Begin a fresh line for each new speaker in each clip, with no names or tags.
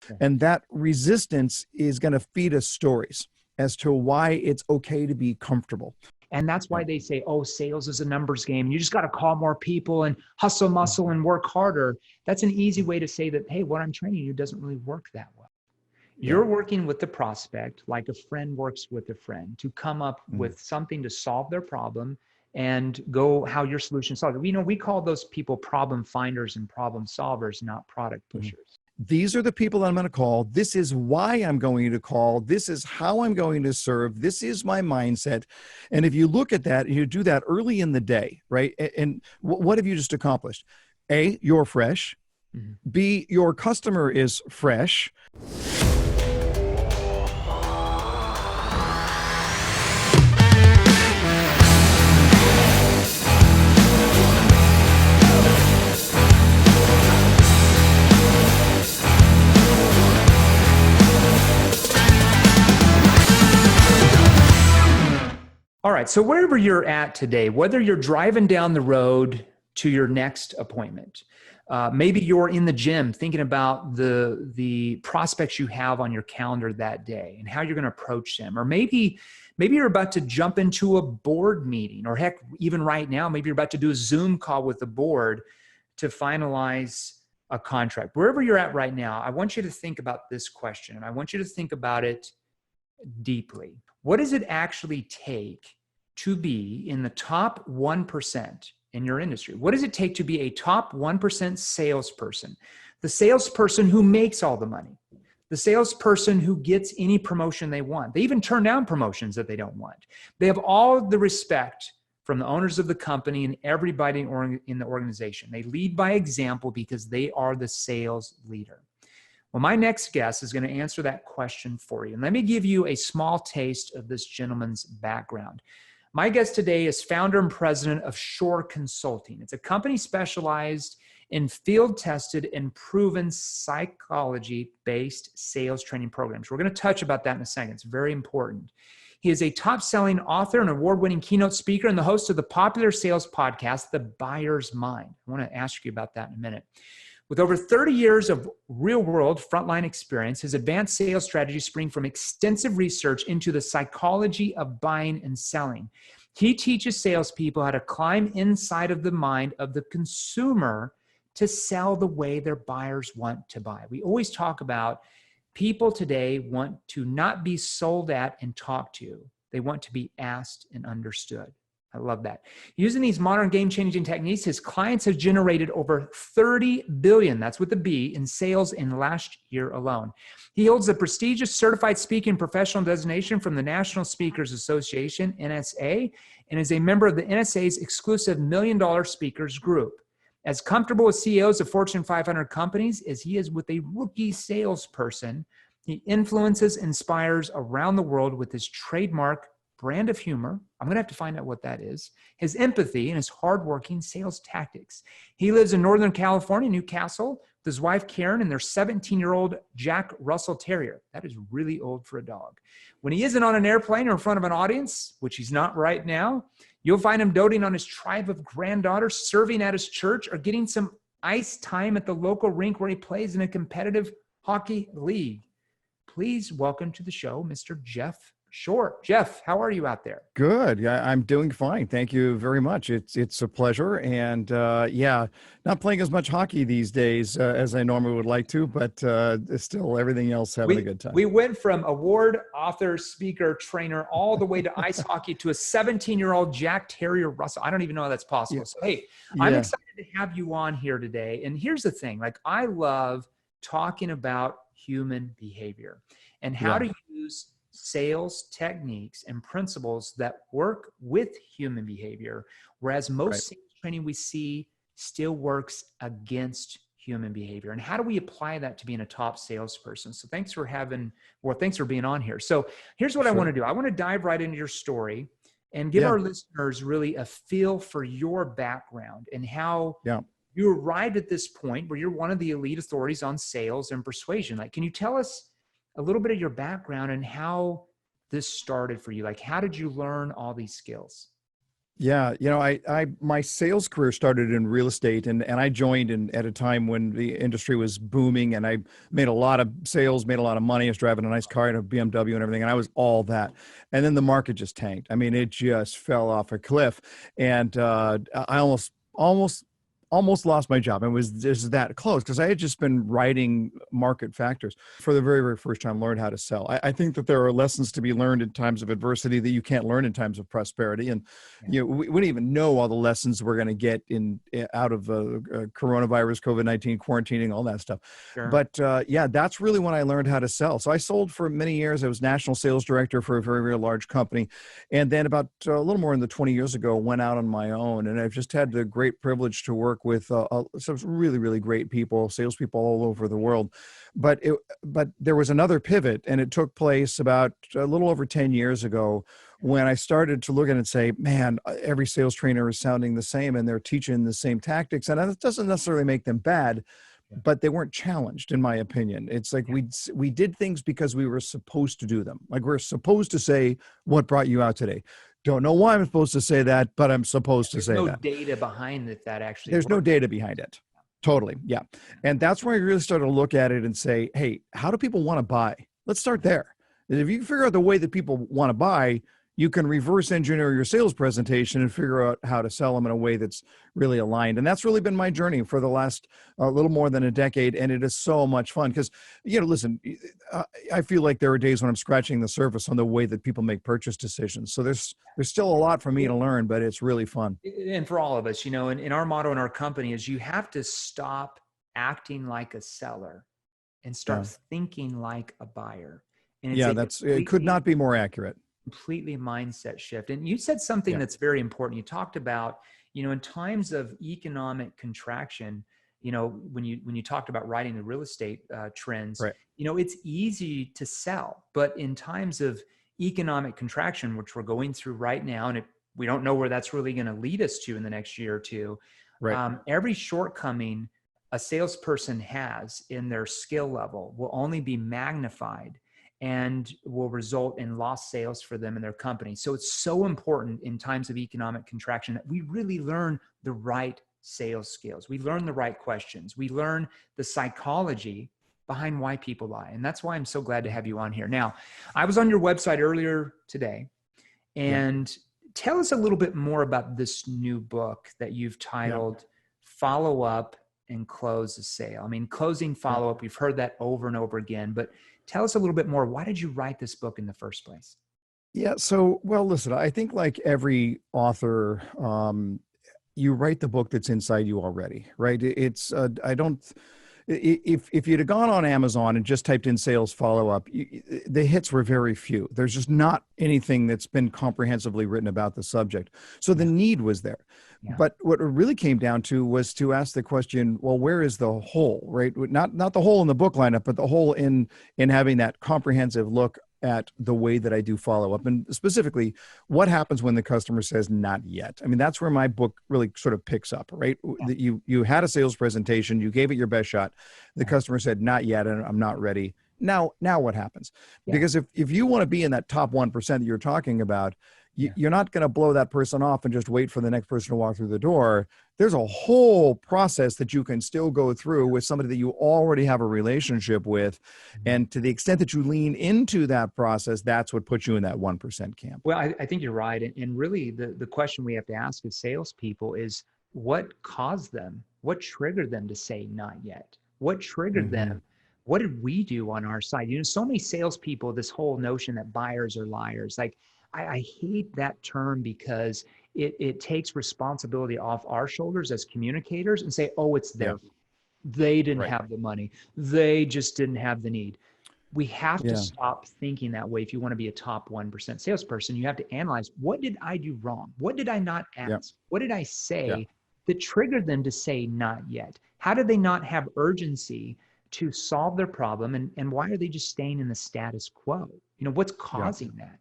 Yeah.
And that resistance is going to feed us stories as to why it's okay to be comfortable.
And that's why
Yeah.
they say, oh, sales is a numbers game. You just got to call more people and hustle muscle and work harder. That's an easy way to say that, hey, what I'm training you doesn't really work that well. You're working with the prospect like a friend works with a friend to come up with something to solve their problem and go how your solution solves it. We call those people problem finders and problem solvers, not product pushers.
These are the people that I'm going to call. This is why I'm going to call. This is how I'm going to serve. This is my mindset. And if you look at that, you do that early in the day, right? And what have you just accomplished? A, you're fresh. B, your customer is fresh.
All right. So wherever you're at today, whether you're driving down the road to your next appointment, maybe you're in the gym thinking about the prospects you have on your calendar that day and how you're going to approach them. Or maybe you're about to jump into a board meeting, or heck, even right now, maybe you're about to do a Zoom call with the board to finalize a contract. Wherever you're at right now, I want you to think about this question, and I want you to think about it deeply. What does it actually take to be in the top 1% in your industry? What does it take to be a top 1% salesperson? The salesperson who makes all the money, the salesperson who gets any promotion they want. They even turn down promotions that they don't want. They have all the respect from the owners of the company and everybody in the organization. They lead by example because they are the sales leader. Well, my next guest is going to answer that question for you. And let me give you a small taste of this gentleman's background. My guest today is founder and president of Shore Consulting. It's a company specialized in field-tested and proven psychology-based sales training programs. We're going to touch about that in a second. It's very important. He is a top-selling author and award-winning keynote speaker and the host of the popular sales podcast, The Buyer's Mind. I want to ask you about that in a minute. With over 30 years of real-world frontline experience, his advanced sales strategies spring from extensive research into the psychology of buying and selling. He teaches salespeople how to climb inside of the mind of the consumer to sell the way their buyers want to buy. We always talk about people today want to not be sold at and talked to. They want to be asked and understood. I love that. Using these modern game-changing techniques, his clients have generated over $30 billion, that's with a B, in sales in last year alone. He holds the prestigious Certified Speaking Professional designation from the National Speakers Association, NSA, and is a member of the NSA's exclusive $1 Million Speakers Group. As comfortable with CEOs of Fortune 500 companies as he is with a rookie salesperson, he influences, inspires around the world with his trademark brand of humor. I'm going to have to find out what that is. His empathy and his hardworking sales tactics. He lives in Northern California, Newcastle, with his wife Karen and their 17-year-old Jack Russell Terrier. That is really old for a dog. When he isn't on an airplane or in front of an audience, which he's not right now, you'll find him doting on his tribe of granddaughters, serving at his church, or getting some ice time at the local rink where he plays in a competitive hockey league. Please welcome to the show, Mr. Jeff Shore. Jeff, how are you out there?
Good. Yeah, I'm doing fine. Thank you very much. It's a pleasure. And not playing as much hockey these days as I normally would like to, but still everything else having a good time.
We went from award, author, speaker, trainer, all the way to ice hockey to a 17-year-old Jack Terrier Russell. I don't even know how that's possible. Yeah. So, hey, I'm excited to have you on here today. And here's the thing, I love talking about human behavior and how to use sales techniques and principles that work with human behavior, whereas most sales training we see still works against human behavior. And how do we apply that to being a top salesperson? So thanks for being on here. So here's what I want to do. I want to dive right into your story and give our listeners really a feel for your background and how you arrived at this point where you're one of the elite authorities on sales and persuasion. Can you tell us a little bit of your background and how this started for you? How did you learn all these skills?
Yeah, my sales career started in real estate, and I joined at a time when the industry was booming, and I made a lot of sales, made a lot of money. I was driving a nice car and a BMW and everything, and I was all that. And then the market just tanked. I mean, it just fell off a cliff, and I almost lost my job. It was just that close because I had just been writing market factors for the very, very first time, learned how to sell. I think that there are lessons to be learned in times of adversity that you can't learn in times of prosperity. And, we wouldn't even know all the lessons we're going to get out of coronavirus, COVID-19, quarantining, all that stuff.
Sure.
But yeah, that's really when I learned how to sell. So I sold for many years. I was national sales director for a very, very large company. And then about a little more than 20 years ago, went out on my own. And I've just had the great privilege to work with some really, really great people, salespeople all over the world. But there was another pivot, and it took place about a little over 10 years ago when I started to look at it and say, man, every sales trainer is sounding the same and they're teaching the same tactics. And that doesn't necessarily make them bad, but they weren't challenged, in my opinion. It's like we did things because we were supposed to do them. Like we're supposed to say, what brought you out today? Don't know why I'm supposed to say that, but I'm supposed to say that.
There's no data behind it that actually
There's no data behind it. Totally. Yeah. And that's where I really started to look at it and say, hey, how do people want to buy? Let's start there. And if you figure out the way that people want to buy, you can reverse engineer your sales presentation and figure out how to sell them in a way that's really aligned. And that's really been my journey for the last little more than a decade. And it is so much fun because, listen, I feel like there are days when I'm scratching the surface on the way that people make purchase decisions. So there's still a lot for me to learn, but it's really fun.
And for all of us, and our motto in our company is you have to stop acting like a seller and start thinking like a buyer. And
it could not be more accurate.
Completely mindset shift. And you said something that's very important. You talked about, in times of economic contraction, when you talked about writing the real estate trends,
right.
It's easy to sell, but in times of economic contraction, which we're going through right now, and we don't know where that's really going to lead us to in the next year or two,
right.
Every shortcoming a salesperson has in their skill level will only be magnified and will result in lost sales for them and their company. So it's so important in times of economic contraction that we really learn the right sales skills. We learn the right questions. We learn the psychology behind why people lie. And that's why I'm so glad to have you on here. Now, I was on your website earlier today, and tell us a little bit more about this new book that you've titled Follow Up and Close a Sale. I mean, closing follow-up, we've heard that over and over again, but tell us a little bit more. Why did you write this book in the first place?
Yeah. So, well, listen, I think like every author, you write the book that's inside you already, right? It's, if you'd have gone on Amazon and just typed in sales follow-up, the hits were very few. There's just not anything that's been comprehensively written about the subject. So the need was there. Yeah. But what it really came down to was to ask the question, well, where is the hole, right? Not the hole in the book lineup, but the hole in having that comprehensive look at the way that I do follow up, and specifically what happens when the customer says not yet. I mean, that's where my book really sort of picks up, right? Yeah. You had a sales presentation, you gave it your best shot. The customer said not yet, and I'm not ready. Now what happens? Yeah. Because if you want to be in that top 1% that you're talking about, you're not going to blow that person off and just wait for the next person to walk through the door. There's a whole process that you can still go through with somebody that you already have a relationship with. And to the extent that you lean into that process, that's what puts you in that 1% camp.
Well, I think you're right. And really the question we have to ask as salespeople is what caused them? What triggered them to say not yet? What triggered them? What did we do on our side? So many salespeople, this whole notion that buyers are liars, like, I hate that term because it takes responsibility off our shoulders as communicators and say, oh, it's their fault. They didn't have the money. They just didn't have the need. We have to stop thinking that way. If you want to be a top 1% salesperson, you have to analyze, what did I do wrong? What did I not ask? What did I say that triggered them to say not yet? How did they not have urgency to solve their problem? And why are they just staying in the status quo? What's causing that?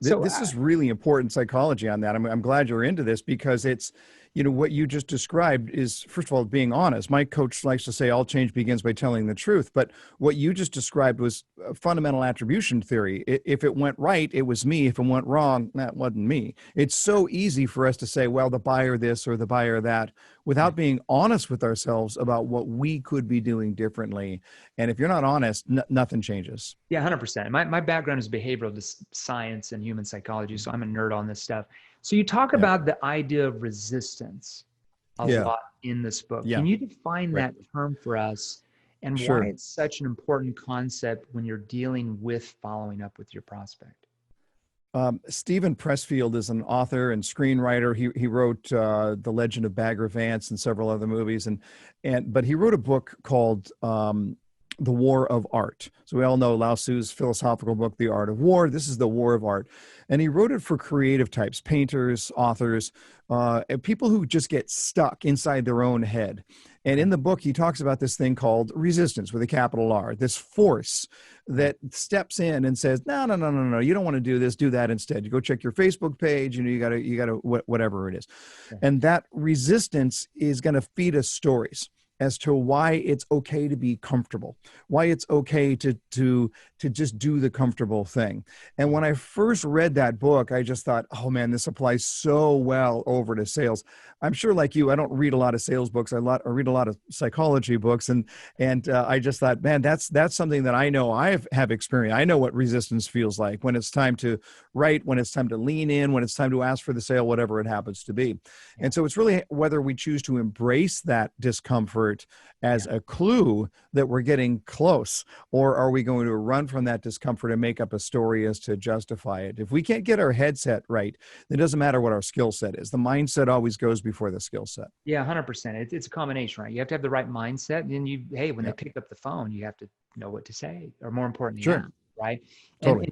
So
this is really important psychology on that. I'm glad you're into this because it's, you know, what you just described is, first of all, being honest. My coach likes to say all change begins by telling the truth. But what you just described was a fundamental attribution theory. If it went right, it was me. If it went wrong, that wasn't me. It's so easy for us to say, well, the buyer this or the buyer that, without being honest with ourselves about what we could be doing differently. And if you're not honest, nothing changes.
Yeah, 100%. My background is behavioral science and human psychology, so I'm a nerd on this stuff. So you talk about the idea of resistance a lot in this book. Can you define that term for us and why it's such an important concept when you're dealing with following up with your prospect?
Stephen Pressfield is an author and screenwriter. He wrote The Legend of Bagger Vance and several other movies, but he wrote a book called The War of Art. So we all know Lao Tzu's philosophical book, The Art of War. This is the War of Art. And he wrote it for creative types, painters, authors, and people who just get stuck inside their own head. And in the book, he talks about this thing called resistance with a capital R, this force that steps in and says, no, you don't want to do this, do that instead. You go check your Facebook page, you gotta, whatever it is. And that resistance is going to feed us stories as to why it's okay to be comfortable, why it's okay to just do the comfortable thing. And when I first read that book, I just thought, oh man, this applies so well over to sales. I'm sure like you, I don't read a lot of sales books. I read a lot of psychology books. And I just thought, man, that's something that I know I have experienced. I know what resistance feels like when it's time to write, when it's time to lean in, when it's time to ask for the sale, whatever it happens to be. And so it's really whether we choose to embrace that discomfort as a clue that we're getting close, or are we going to run from that discomfort and make up a story as to justify it? If we can't get our headset right, it doesn't matter what our skill set is. The mindset always goes before the skill set.
Yeah, 100%. It's a combination, right? You have to have the right mindset, and then when they pick up the phone, you have to know what to say, or more importantly, right?
Totally.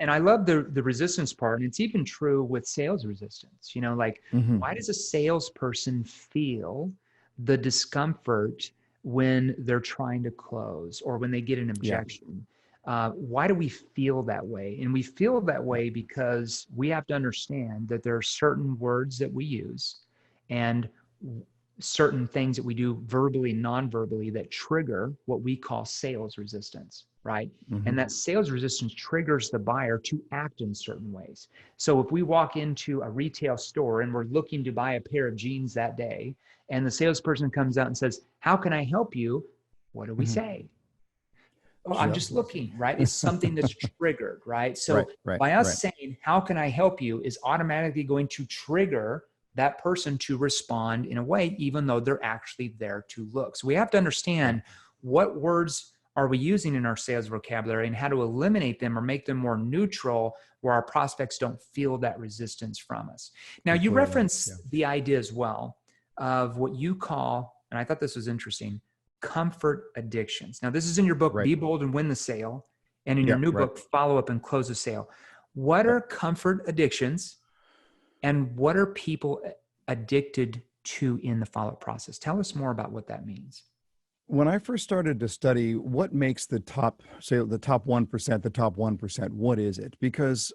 And I love the resistance part, and it's even true with sales resistance. Why does a salesperson feel the discomfort when they're trying to close or when they get an objection? Why do we feel that way? And we feel that way because we have to understand that there are certain words that we use and certain things that we do verbally, non-verbally, that trigger what we call sales resistance, right? And that sales resistance triggers the buyer to act in certain ways. So if we walk into a retail store and we're looking to buy a pair of jeans that day, and the salesperson comes out and says, "How can I help you?" What do we say? "Oh, I'm just looking," right? It's something that's triggered, right? So by us saying, "How can I help you?" is automatically going to trigger that person to respond in a way, even though they're actually there to look. So we have to understand what words are we using in our sales vocabulary and how to eliminate them or make them more neutral where our prospects don't feel that resistance from us. Now, you reference the idea as well of what you call, and I thought this was interesting, comfort addictions. Now, this is in your book, Be Bold and Win the Sale, and in your new book, Follow Up and Close the Sale. What are comfort addictions, and what are people addicted to in the follow-up process? Tell us more about what that means.
When I first started to study what makes the top 1%, the top 1%, what is it? Because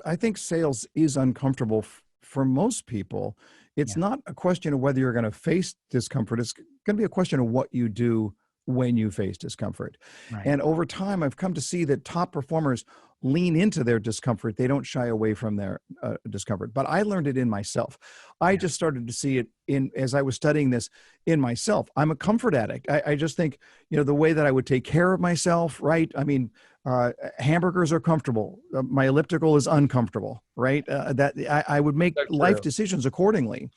I think sales is uncomfortable for most people. It's not a question of whether you're going to face discomfort. It's going to be a question of what you do when you face discomfort. And over time, I've come to see that top performers lean into their discomfort. They don't shy away from their discomfort. But I learned it in myself. I just started to see it as I was studying this in myself. I'm a comfort addict. I just think, the way that I would take care of myself, right? I mean, hamburgers are comfortable. My elliptical is uncomfortable, right? I would make life decisions accordingly.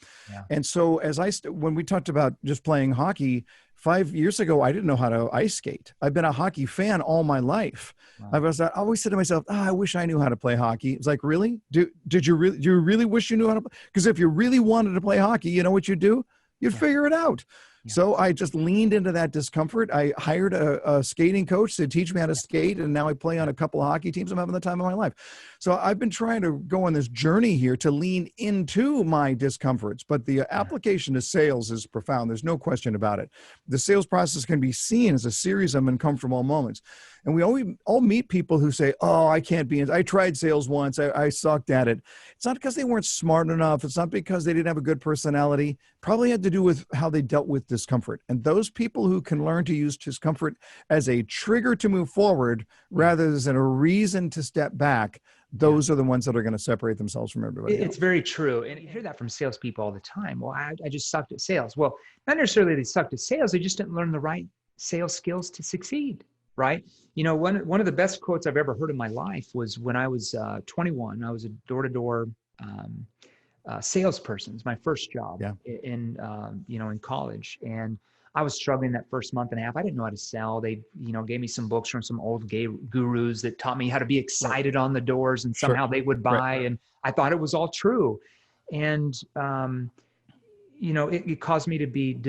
And so when we talked about just playing hockey, 5 years ago, I didn't know how to ice skate. I've been a hockey fan all my life. I always said to myself, I wish I knew how to play hockey. It's like, really? Do you really wish you knew how to play? Because if you really wanted to play hockey, you know what you'd do? You'd figure it out. So I just leaned into that discomfort. I hired a skating coach to teach me how to skate, and now I play on a couple of hockey teams. I'm having the time of my life. So I've been trying to go on this journey here to lean into my discomforts, but the application to sales is profound. There's no question about it. The sales process can be seen as a series of uncomfortable moments. And we all meet people who say, oh, I can't be in. I tried sales once. I sucked at it. It's not because they weren't smart enough. It's not because they didn't have a good personality. Probably had to do with how they dealt with discomfort. And those people who can learn to use discomfort as a trigger to move forward rather than a reason to step back, those are the ones that are going to separate themselves from everybody else.
It's very true. And you hear that from salespeople all the time. Well, I just sucked at sales. Well, not necessarily they sucked at sales. They just didn't learn the right sales skills to succeed. Right. You know, one of the best quotes I've ever heard in my life was when I was 21. I was a door-to-door salesperson. It's my first job in college. And I was struggling that first month and a half. I didn't know how to sell. They, gave me some books from some old gurus that taught me how to be excited on the doors, and somehow they would buy. And I thought it was all true. And, it caused me to be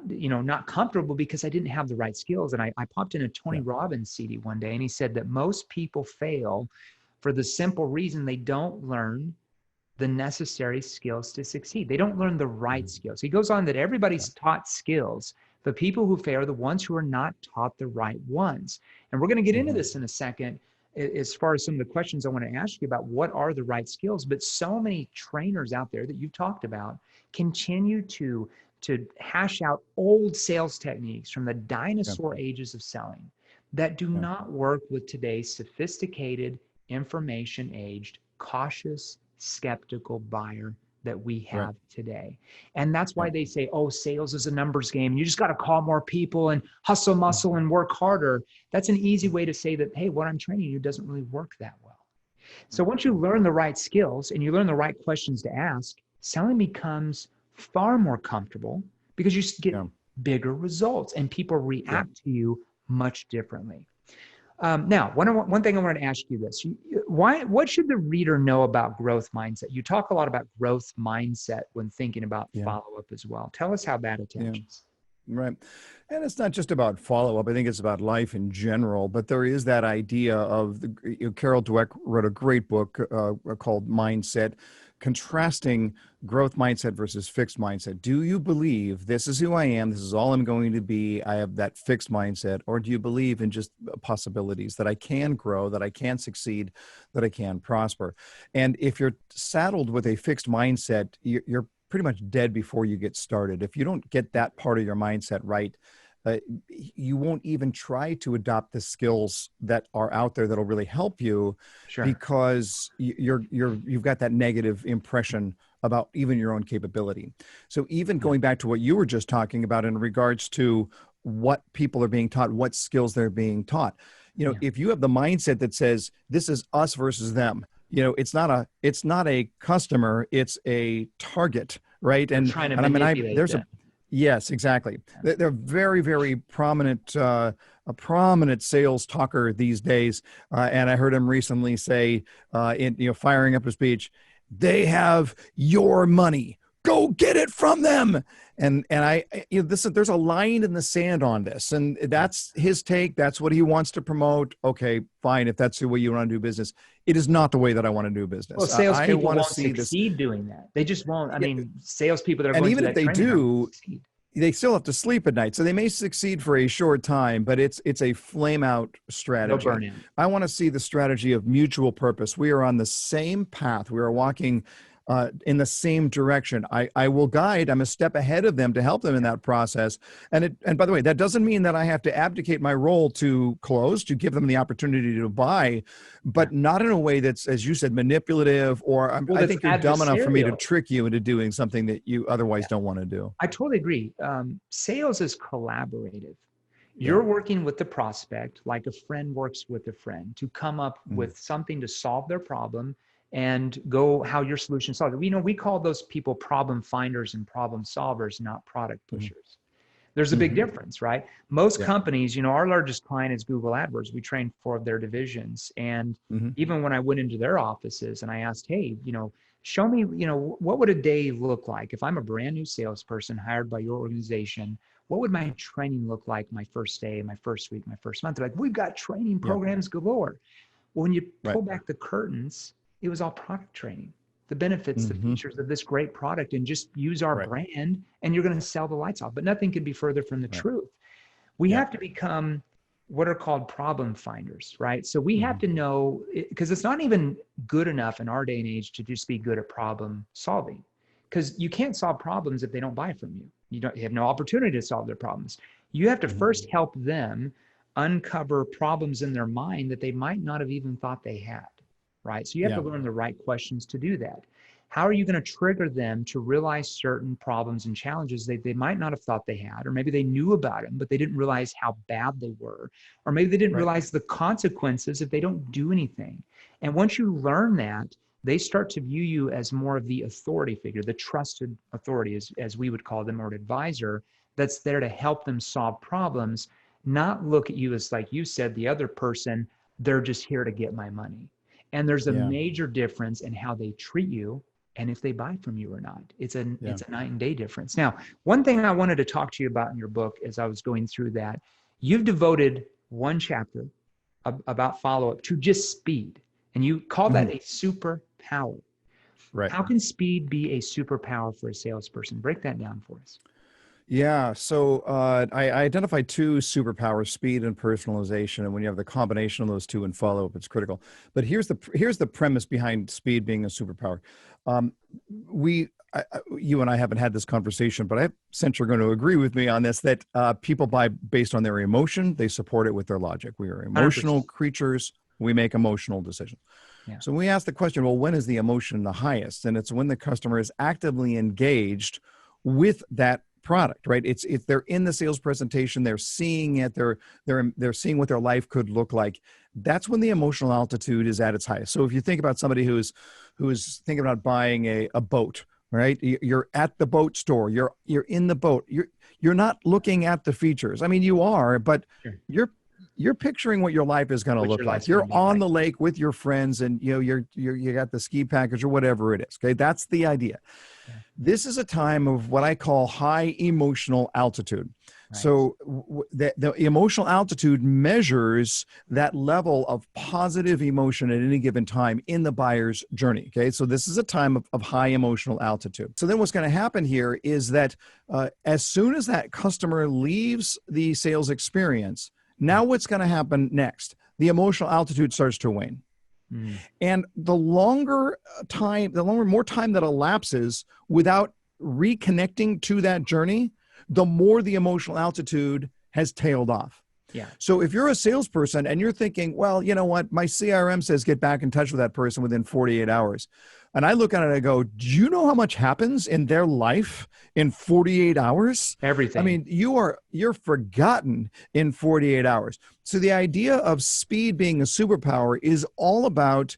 not comfortable because I didn't have the right skills. And I popped in a Tony Robbins CD one day, and he said that most people fail for the simple reason they don't learn the necessary skills to succeed. They don't learn the right skills. He goes on that everybody's taught skills. The people who fail are the ones who are not taught the right ones. And we're going to get into this in a second, as far as some of the questions I want to ask you about what are the right skills. But so many trainers out there that you've talked about continue to hash out old sales techniques from the dinosaur ages of selling that do not work with today's sophisticated, information-aged, cautious, skeptical buyer that we have today. And that's why they say, oh, sales is a numbers game. You just got to call more people and hustle, muscle, and work harder. That's an easy way to say that, hey, what I'm training you doesn't really work that well. So once you learn the right skills and you learn the right questions to ask, selling becomes far more comfortable because you get bigger results and people react to you much differently. Now, one thing I wanted to ask you this, what should the reader know about growth mindset? You talk a lot about growth mindset when thinking about follow-up as well. Tell us how that attaches.
Right. And it's not just about follow-up. I think it's about life in general, but there is that idea of Carol Dweck wrote a great book called Mindset, contrasting growth mindset versus fixed mindset. Do you believe this is who I am? This is all I'm going to be. I have that fixed mindset. Or do you believe in just possibilities that I can grow, that I can succeed, that I can prosper? And if you're saddled with a fixed mindset, you're pretty much dead before you get started. If you don't get that part of your mindset right, you won't even try to adopt the skills that are out there that'll really help you, because you've got that negative impression about even your own capability. So even going back to what you were just talking about in regards to what people are being taught, what skills they're being taught, if you have the mindset that says this is us versus them, it's not a customer, it's a target, right? And yes, exactly. They're very, very prominent, a prominent sales talker these days. And I heard him recently say, firing up a speech, they have your money. Go get it from them. And there's a line in the sand on this, and that's his take. That's what he wants to promote. Okay, fine. If that's the way you want to do business, it is not the way that I want to do business.
Well, salespeople won't succeed doing that. They just won't. I mean, salespeople that are going
even
through
if they do, they still have to sleep at night. So they may succeed for a short time, but it's a flame out strategy.
No burnout.
I want to see the strategy of mutual purpose. We are on the same path. We are walking in the same direction. I will guide. I'm a step ahead of them to help them in that process. And by the way, that doesn't mean that I have to abdicate my role to close, to give them the opportunity to buy, but not in a way that's, as you said, manipulative, or I think you're dumb enough for me to trick you into doing something that you otherwise don't want to do.
I totally agree. Sales is collaborative. You're working with the prospect like a friend works with a friend to come up with something to solve their problem and go how your solution solves it. We call those people problem finders and problem solvers, not product pushers. There's a big difference, right? Most companies, our largest client is Google AdWords. We train 4 of their divisions. And even when I went into their offices and I asked, hey, show me, what would a day look like if I'm a brand new salesperson hired by your organization? what would my training look like my first day, my first week, my first month? They're like, we've got training programs galore. Well, when you pull back the curtains, it was all product training, the benefits, the features of this great product, and just use our brand and you're going to sell the lights off. But nothing could be further from the truth. We have to become what are called problem finders, right? So we have to know, because it's not even good enough in our day and age to just be good at problem solving, because you can't solve problems if they don't buy from you. You have no opportunity to solve their problems. You have to first help them uncover problems in their mind that they might not have even thought they had, right? So you have to learn the right questions to do that. How are you going to trigger them to realize certain problems and challenges that they might not have thought they had, or maybe they knew about them, but they didn't realize how bad they were, or maybe they didn't realize the consequences if they don't do anything. And once you learn that, they start to view you as more of the authority figure, the trusted authority, as we would call them, or an advisor that's there to help them solve problems, not look at you as, like you said, the other person, they're just here to get my money. And there's a major difference in how they treat you and if they buy from you or not. It's a night and day difference. Now, one thing I wanted to talk to you about in your book as I was going through that, you've devoted one chapter about follow-up to just speed. And you call that a superpower. Right. How can speed be a superpower for a salesperson? Break that down for us.
Yeah. So I identify two superpowers, speed and personalization. And when you have the combination of those two in follow-up, it's critical. But here's the premise behind speed being a superpower. You and I haven't had this conversation, but I sense you're going to agree with me on this, that people buy based on their emotion. They support it with their logic. We are emotional 100%. Creatures. We make emotional decisions. Yeah. So we ask the question, well, when is the emotion the highest? And it's when the customer is actively engaged with that product, right? It's they're in the sales presentation, they're seeing it, they're seeing what their life could look like. That's when the emotional altitude is at its highest. So if you think about somebody who's thinking about buying a boat, right? You're at the boat store, you're in the boat, you're not looking at the features. I mean, you are, but you're picturing what your life is going to look like. You're on the lake with your friends, and you got the ski package or whatever it is. Okay, that's the idea. Yeah. This is a time of what I call high emotional altitude. Right. So the emotional altitude measures that level of positive emotion at any given time in the buyer's journey. Okay, so this is a time of high emotional altitude. So then what's going to happen here is that as soon as that customer leaves the sales experience, now what's going to happen next? The emotional altitude starts to wane. And the more time that elapses without reconnecting to that journey, the more the emotional altitude has tailed off. Yeah. So if you're a salesperson and you're thinking, well, you know what, my CRM says get back in touch with that person within 48 hours. And I look at it and I go, do you know how much happens in their life in 48 hours? Everything. I mean, you're forgotten in 48 hours. So the idea of speed being a superpower is all about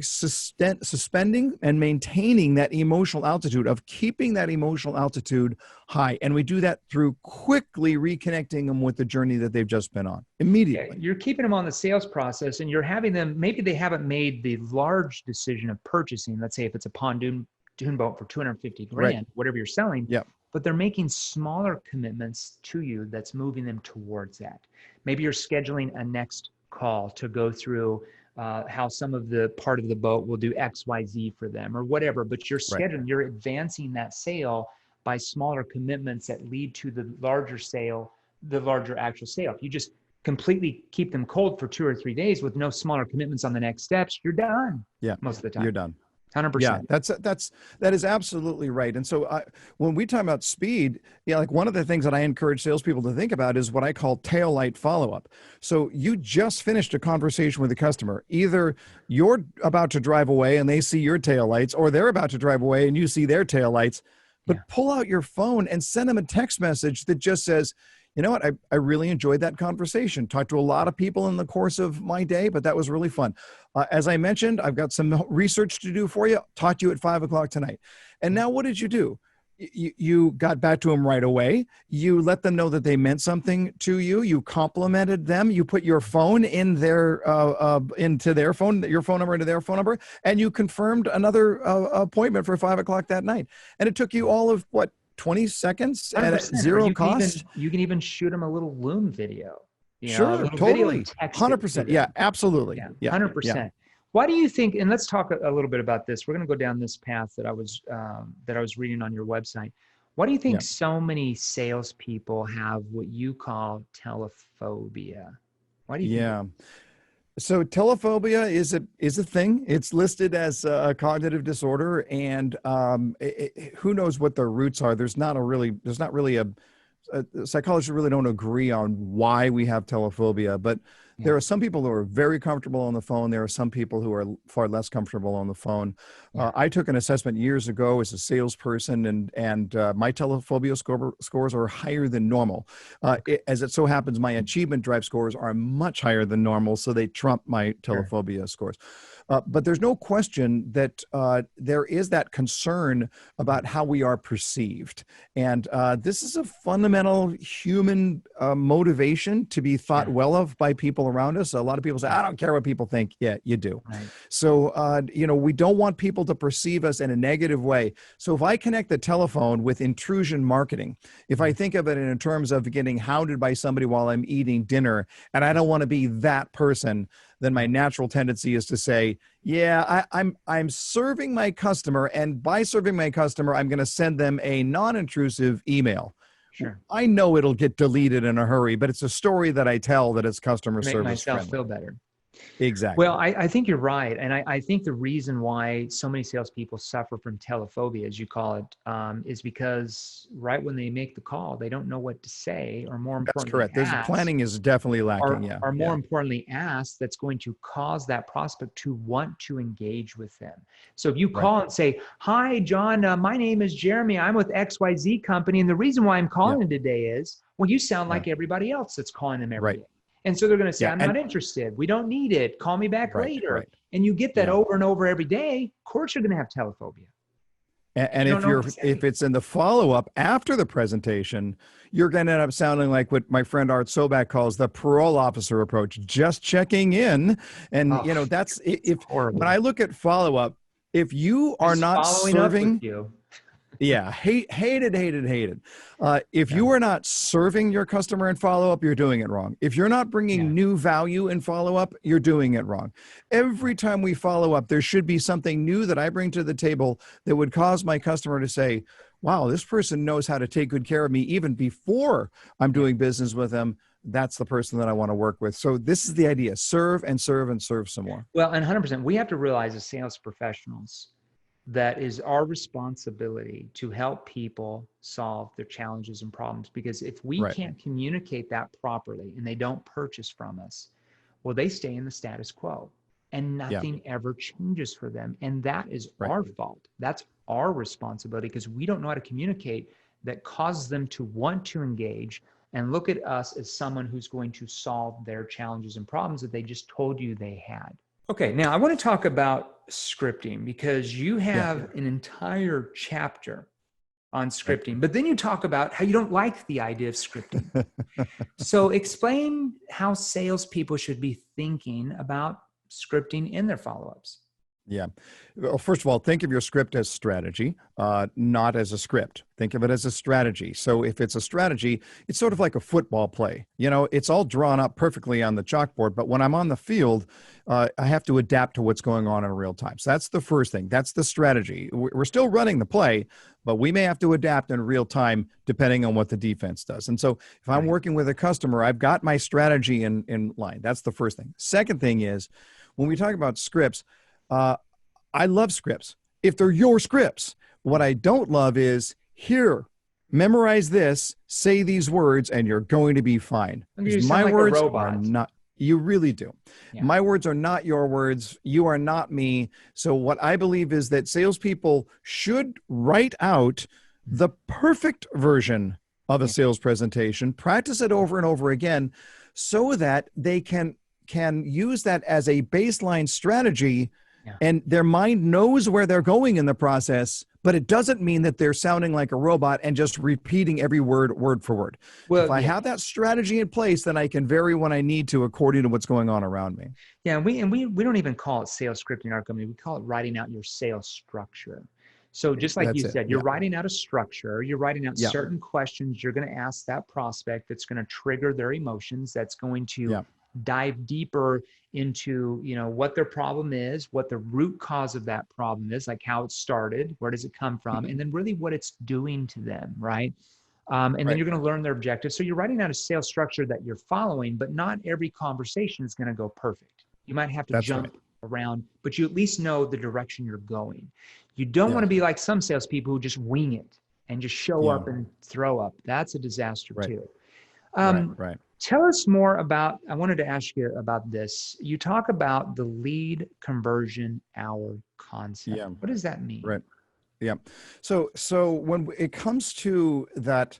suspending and maintaining that emotional altitude, of keeping that emotional altitude high. And we do that through quickly reconnecting them with the journey that they've just been on immediately.
You're keeping them on the sales process, and you're having them, maybe they haven't made the large decision of purchasing. Let's say if it's a pontoon boat for 250 grand, whatever you're selling, but they're making smaller commitments to you that's moving them towards that. Maybe you're scheduling a next call to go through how some of the part of the boat will do X, Y, Z for them or whatever, but you're scheduling, you're advancing that sale by smaller commitments that lead to the larger sale, the larger actual sale. If you just completely keep them cold for 2 or 3 days with no smaller commitments on the next steps, you're done. Yeah. Most of the time.
You're done.
100%.
Yeah, that is absolutely right. And so when we talk about speed, like one of the things that I encourage salespeople to think about is what I call tail light follow-up. So you just finished a conversation with a customer. Either you're about to drive away and they see your tail lights, or they're about to drive away and you see their tail lights. But pull out your phone and send them a text message that just says, you know what, I really enjoyed that conversation. Talked to a lot of people in the course of my day, but that was really fun. As I mentioned, I've got some research to do for you. Talk to you at 5 o'clock tonight. And now what did you do? You got back to them right away. You let them know that they meant something to you. You complimented them. You put your phone in their into their phone, your phone number into their phone number, and you confirmed another appointment for 5 o'clock that night. And it took you all of 20 seconds at
100%. Or
zero cost.
you can even shoot them a little Loom video, a
Sure,
little video and
totally.
text it to
100%. Yeah,
them.
absolutely.
Yeah,
Yeah, yeah,
100%. Why do you think, and let's talk a little bit about this. We're going to go down this path that I was reading on your website. Why do you think
yeah.
so many salespeople have what you call telephobia? Why do you think?
Yeah. So telephobia is a thing. It's listed as a cognitive disorder, and who knows what the roots are. There's not really a psychologists really don't agree on why we have telephobia, but
Yeah.
there are some people who are very comfortable on the phone. There are some people who are far less comfortable on the phone.
Yeah.
I took an assessment years ago as a salesperson, and my telephobia scores are higher than normal. As it so happens, my achievement drive scores are much higher than normal, so they trump my telephobia scores. But there's no question that there is that concern about how we are perceived. And this is a fundamental human motivation to be thought well of by people around us. A lot of people say, I don't care what people think. Yeah, you do.
Right.
So, we don't want people to perceive us in a negative way. So if I connect the telephone with intrusion marketing, if I think of it in terms of getting hounded by somebody while I'm eating dinner, and I don't want to be that person, then my natural tendency is to say, yeah, I'm serving my customer, and by serving my customer, I'm going to send them a non-intrusive email.
Sure.
I know it'll get deleted in a hurry, but it's a story that I tell that it's customer
Make
service
myself
friendly.
feel better.
Exactly.
Well, I think you're right. And I think the reason why so many salespeople suffer from telephobia, as you call it, is because right when they make the call, they don't know what to say, or more importantly,
That's correct. There's planning is definitely lacking.
or more importantly, ask that's going to cause that prospect to want to engage with them. So if you call and say, hi, John, my name is Jeremy. I'm with XYZ company. And the reason why I'm calling today is, well, you sound like everybody else that's calling them every day. And so they're going to say, I'm not interested. We don't need it. Call me back later.
Right.
And you get that over and over every day. Of course, you're going to have telephobia.
And if it's in the follow-up after the presentation, you're going to end up sounding like what my friend Art Sobak calls the parole officer approach, just checking in. And that's when I look at follow-up, if you are not serving, hated. If you are not serving your customer in follow-up, you're doing it wrong. If you're not bringing new value in follow-up, you're doing it wrong. Every time we follow up, there should be something new that I bring to the table that would cause my customer to say, wow, this person knows how to take good care of me even before I'm doing business with them. That's the person that I want to work with. So this is the idea: serve and serve and serve some more.
Well, and 100%, we have to realize as sales professionals, that is our responsibility to help people solve their challenges and problems. Because if we can't communicate that properly and they don't purchase from us, well, they stay in the status quo and nothing ever changes for them. And that is our fault. That's our responsibility, because we don't know how to communicate that causes them to want to engage and look at us as someone who's going to solve their challenges and problems that they just told you they had. Okay, now I want to talk about scripting, because you have an entire chapter on scripting, but then you talk about how you don't like the idea of scripting. So explain how salespeople should be thinking about scripting in their follow-ups.
Yeah. Well, first of all, think of your script as strategy, not as a script. Think of it as a strategy. So if it's a strategy, it's sort of like a football play. It's all drawn up perfectly on the chalkboard, but when I'm on the field, I have to adapt to what's going on in real time. So that's the first thing. That's the strategy. We're still running the play, but we may have to adapt in real time depending on what the defense does. And so if I'm working with a customer, I've got my strategy in line. That's the first thing. Second thing is, when we talk about scripts, I love scripts if they're your scripts. What I don't love is, here, memorize this, say these words, and you're going to be fine. My words are not. You really do. Yeah. My words are not your words. You are not me. So what I believe is that salespeople should write out the perfect version of a sales presentation, practice it over and over again, so that they can use that as a baseline strategy. And their mind knows where they're going in the process, but it doesn't mean that they're sounding like a robot and just repeating every word for word. Well, if I have that strategy in place, then I can vary when I need to according to what's going on around me.
Yeah, we don't even call it sales scripting in our company. We call it writing out your sales structure. So just like you
That's it.
said, you're
Yeah.
writing out a structure, you're writing out
Yeah.
certain questions you're going to ask that prospect that's going to trigger their emotions, that's going to
Yeah.
dive deeper into, what their problem is, what the root cause of that problem is, like how it started, where does it come from, and then really what it's doing to them, right? And then
Right.
you're going to learn their objectives. So you're writing out a sales structure that you're following, but not every conversation is going to go perfect. You might have to
That's right.
jump around, but you at least know the direction you're going. You don't want
Yes.
to be like some salespeople who just wing it and just show
Yeah.
up and throw up. That's a disaster
Right.
too.
Right.
Um,
Right.
Tell us more about, I wanted to ask you about this. You talk about the lead conversion hour concept.
Yeah.
What does that mean?
Right. Yeah. So when it comes to that,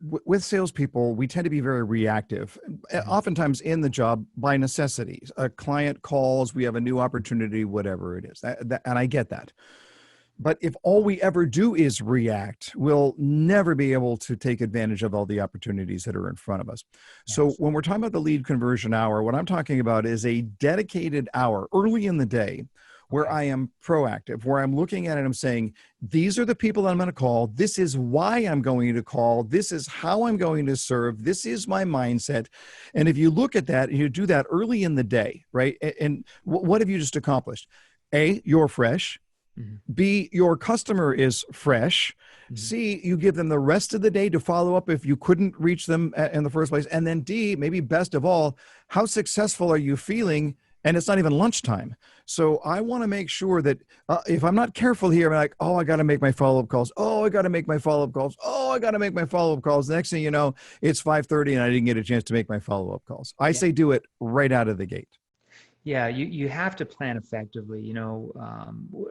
with salespeople, we tend to be very reactive, oftentimes in the job by necessity. A client calls, we have a new opportunity, whatever it is. And I get that. But if all we ever do is react, we'll never be able to take advantage of all the opportunities that are in front of us. So
Yes.
when we're talking about the lead conversion hour, what I'm talking about is a dedicated hour early in the day where I am proactive, where I'm looking at it, I'm saying, these are the people I'm going to call. This is why I'm going to call. This is how I'm going to serve. This is my mindset. And if you look at that, you do that early in the day, right? And what have you just accomplished? A, you're fresh. B, your customer is fresh. C, you give them the rest of the day to follow up if you couldn't reach them in the first place. And then D, maybe best of all, how successful are you feeling? And it's not even lunchtime. So I want to make sure that if I'm not careful here, I'm like, oh, I got to make my follow-up calls. Oh, I got to make my follow-up calls. Oh, I got to make my follow-up calls. The next thing you know, it's 5:30 and I didn't get a chance to make my follow-up calls. I say do it right out of the gate.
Yeah, you have to plan effectively.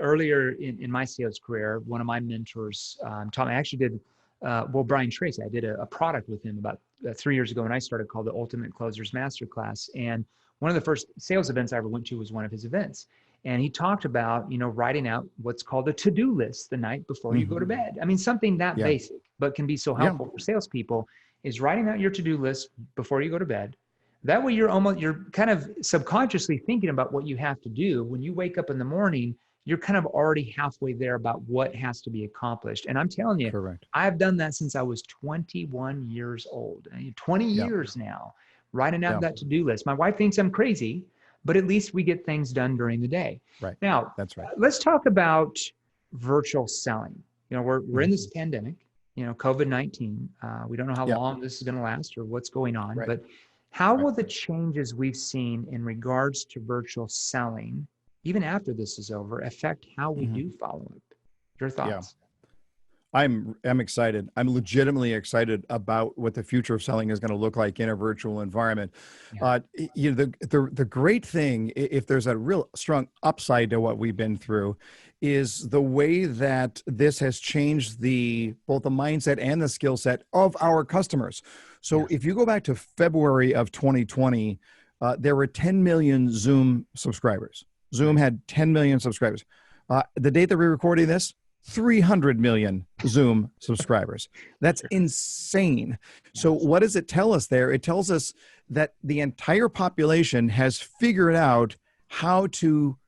Earlier in my sales career, one of my mentors taught me. I actually did, Brian Tracy. I did a product with him about 3 years ago when I started, called the Ultimate Closers Masterclass. And one of the first sales events I ever went to was one of his events. And he talked about, writing out what's called a to-do list the night before you go to bed. I mean, something that
Yeah.
basic, but can be so helpful for salespeople, is writing out your to-do list before you go to bed. That way you're kind of subconsciously thinking about what you have to do. When you wake up in the morning, you're kind of already halfway there about what has to be accomplished. And I'm telling you,
Correct.
I've done that since I was 21 years old, 20
Yeah.
years now, writing out
Yeah.
that to-do list. My wife thinks I'm crazy, but at least we get things done during the day.
Right.
Now,
That's right.
let's talk about virtual selling. We're in this pandemic, COVID-19. We don't know how
Yeah.
long this is going to last or what's going on,
Right.
but how
Right.
will the changes we've seen in regards to virtual selling, even after this is over, affect how we do follow up? Your thoughts?
I'm excited. I'm legitimately excited about what the future of selling is going to look like in a virtual environment.
Yeah.
The great thing, if there's a real strong upside to what we've been through, is the way that this has changed both the mindset and the skill set of our customers. So if you go back to February of 2020, there were 10 million Zoom subscribers. Zoom had 10 million subscribers. The date that we're recording this, 300 million Zoom subscribers. That's insane. So what does it tell us there? It tells us that the entire population has figured out how to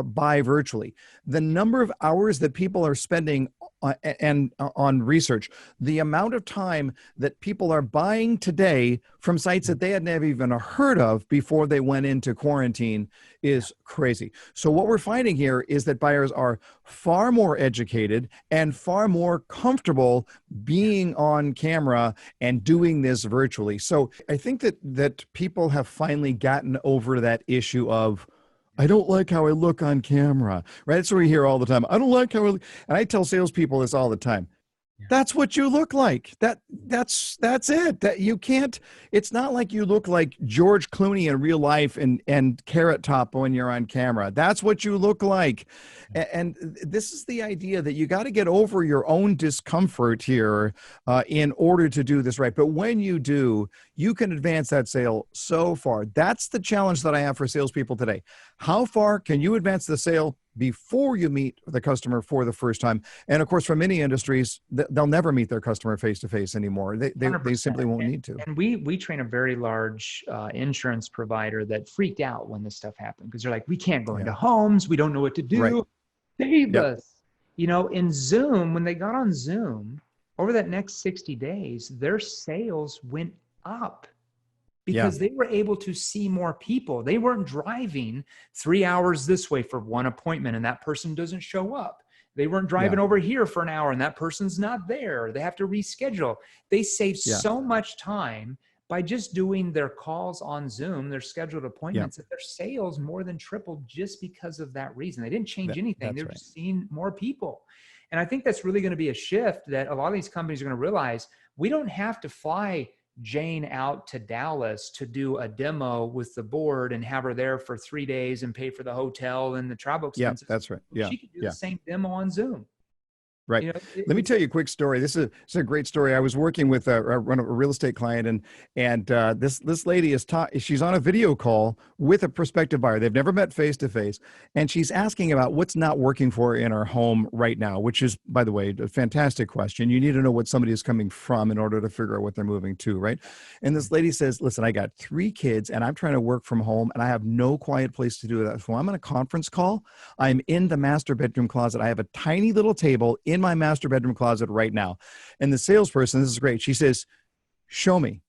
buy virtually. The number of hours that people are spending on research, the amount of time that people are buying today from sites that they had never even heard of before they went into quarantine is crazy. So what we're finding here is that buyers are far more educated and far more comfortable being on camera and doing this virtually. So I think that people have finally gotten over that issue of, I don't like how I look on camera, right? That's what we hear all the time. I don't like how I look. And I tell salespeople this all the time. That's what you look like. That's it. That you can't, it's not like you look like George Clooney in real life and Carrot Top when you're on camera. That's what you look like. And this is the idea that you got to get over your own discomfort here in order to do this right. But when you do, you can advance that sale so far. That's the challenge that I have for salespeople today. How far can you advance the sale before you meet the customer for the first time? And of course, for many industries, they'll never meet their customer face-to-face anymore. They simply won't need to.
And we train a very large insurance provider that freaked out when this stuff happened, because they're like, we can't go into homes. We don't know what to do.
Right.
Save
Yep.
us. In Zoom, when they got on Zoom, over that next 60 days, their sales went up because they were able to see more people. They weren't driving 3 hours this way for one appointment and that person doesn't show up. They weren't driving over here for an hour and that person's not there. They have to reschedule. They saved so much time by just doing their calls on Zoom, their scheduled appointments, that their sales more than tripled just because of that reason. They didn't change anything. They were just seeing more people. And I think that's really going to be a shift that a lot of these companies are going to realize. We don't have to fly Jane out to Dallas to do a demo with the board and have her there for 3 days and pay for the hotel and the travel expenses.
Yeah, that's right. Yeah.
She could do the same demo on Zoom.
Right. Let me tell you a quick story. This is a great story. I was working with a real estate client, and this lady she's on a video call with a prospective buyer. They've never met face to face, and she's asking about what's not working for her in her home right now, which is, by the way, a fantastic question. You need to know what somebody is coming from in order to figure out what they're moving to, right? And this lady says, "Listen, I got 3 kids, and I'm trying to work from home, and I have no quiet place to do that. So I'm on a conference call. I'm in the master bedroom closet. I have a tiny little table in my master bedroom closet right now." And the salesperson, this is great, she says, "Show me."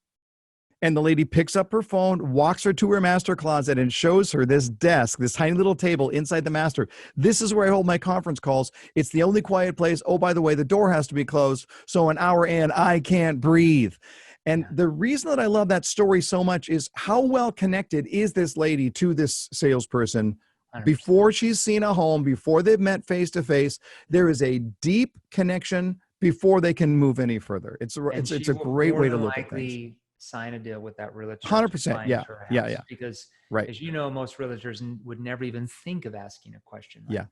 And the lady picks up her phone, walks her to her master closet, and shows her this desk, this tiny little table inside the master. "This is where I hold my conference calls. It's the only quiet place. Oh, by the way, the door has to be closed. So an hour in, I can't breathe." And the reason that I love that story so much is how well connected is this lady to this salesperson.
100%.
Before she's seen a home, before they've met face to face, there is a deep connection before they can move any further. It's a great way to look at things.
Sign a deal with that realtor.
100%. Yeah.
Because
right.
as you know, most realtors would never even think of asking a question like that.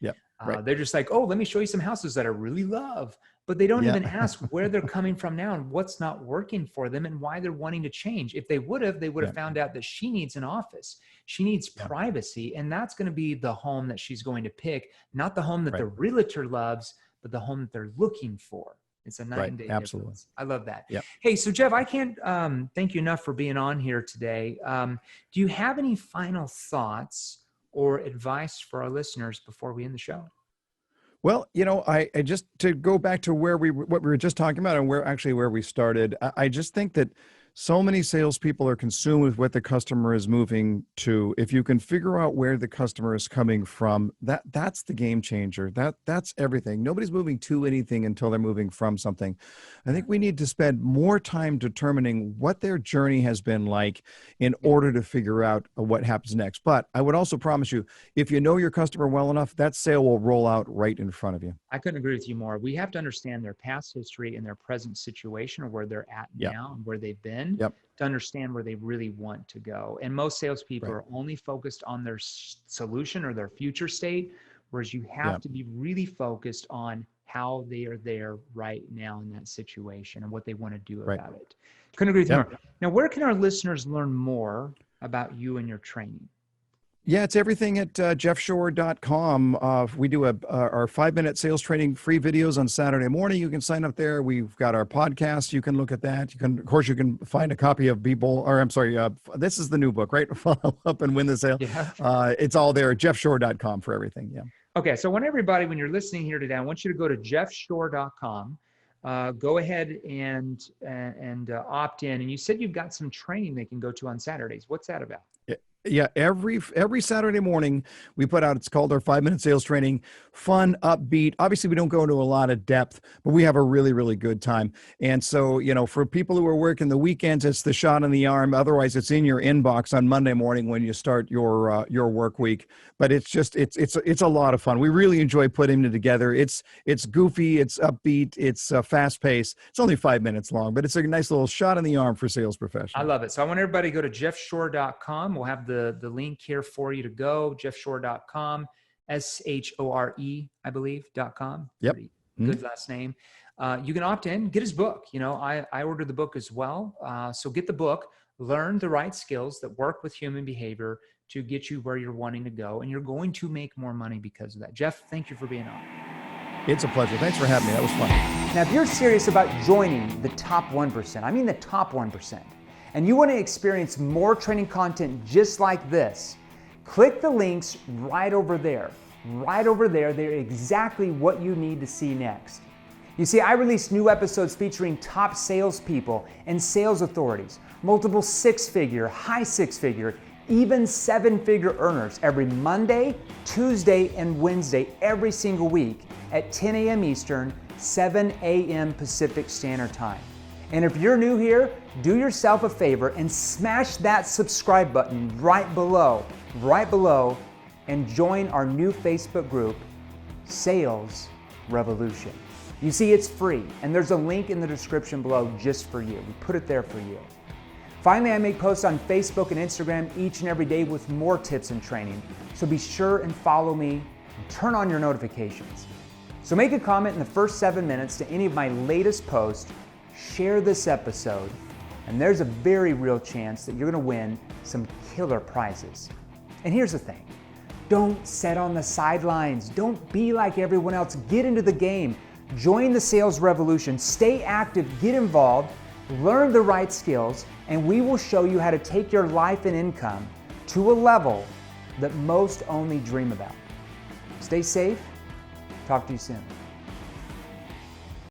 Yeah. Right.
They're just like, "Oh, let me show you some houses that I really love." But they don't even ask where they're coming from now and what's not working for them and why they're wanting to change. If they would have found out that she needs an office. She needs privacy. And that's going to be the home that she's going to pick, not the home that the realtor loves, but the home that they're looking for. It's a night and day difference. I love that.
Yep.
Hey, so Jeff, I can't thank you enough for being on here today. Do you have any final thoughts or advice for our listeners before we end the show?
Well, I just, to go back to what we were just talking about and where we started, I just think that so many salespeople are consumed with what the customer is moving to. If you can figure out where the customer is coming from, that's the game changer. That's everything. Nobody's moving to anything until they're moving from something. I think we need to spend more time determining what their journey has been like in order to figure out what happens next. But I would also promise you, if you know your customer well enough, that sale will roll out right in front of you.
I couldn't agree with you more. We have to understand their past history and their present situation, or where they're at now and where they've been, to understand where they really want to go. And most salespeople are only focused on their solution or their future state, whereas you have to be really focused on how they are there right now in that situation and what they want to do about it. Couldn't agree with you more. Now, where can our listeners learn more about you and your training?
Yeah, it's everything at jeffshore.com. We do our 5-minute sales training free videos on Saturday morning. You can sign up there. We've got our podcast. You can look at that. Of course, you can find a copy of this is the new book, right? Follow Up and Win the Sale. Yeah. It's all there at jeffshore.com for everything. Yeah.
Okay. So when you're listening here today, I want you to go to jeffshore.com. Go ahead and opt in. And you said you've got some training they can go to on Saturdays. What's that about?
Yeah, every Saturday morning we put out, it's called our 5-minute sales training, fun, upbeat. Obviously, we don't go into a lot of depth, but we have a really, really good time. And so, for people who are working the weekends, it's the shot in the arm. Otherwise, it's in your inbox on Monday morning when you start your work week. But it's a lot of fun. We really enjoy putting it together. It's goofy, it's upbeat, it's fast paced. It's only 5 minutes long, but it's a nice little shot in the arm for sales professionals.
I love it. So I want everybody to go to jeffshore.com. We'll have the link here for you to go, jeffshore.com, SHORE, I believe, .com.
Yep.
Good last name. You can opt in, get his book. I ordered the book as well. So get the book, learn the right skills that work with human behavior to get you where you're wanting to go. And you're going to make more money because of that. Jeff, thank you for being on.
It's a pleasure. Thanks for having me. That was fun.
Now, if you're serious about joining the top 1%, I mean the top 1%, and you want to experience more training content just like this, click the links right over there. right over there. They're exactly what you need to see next. You see, I release new episodes featuring top salespeople and sales authorities, multiple six-figure, high six-figure, even seven-figure earners every Monday, Tuesday, and Wednesday every single week at 10 a.m. Eastern, 7 a.m. Pacific Standard Time. And if you're new here, do yourself a favor and smash that subscribe button right below, and join our new Facebook group, Sales Revolution. You see, it's free, and there's a link in the description below just for you. We put it there for you. Finally, I make posts on Facebook and Instagram each and every day with more tips and training, so be sure and follow me and turn on your notifications. So make a comment in the first 7 minutes to any of my latest posts, share this episode, and there's a very real chance that you're gonna win some killer prizes. And here's the thing, don't sit on the sidelines. Don't be like everyone else. Get into the game. Join the sales revolution. Stay active, get involved, learn the right skills, and we will show you how to take your life and income to a level that most only dream about. Stay safe. Talk to you soon.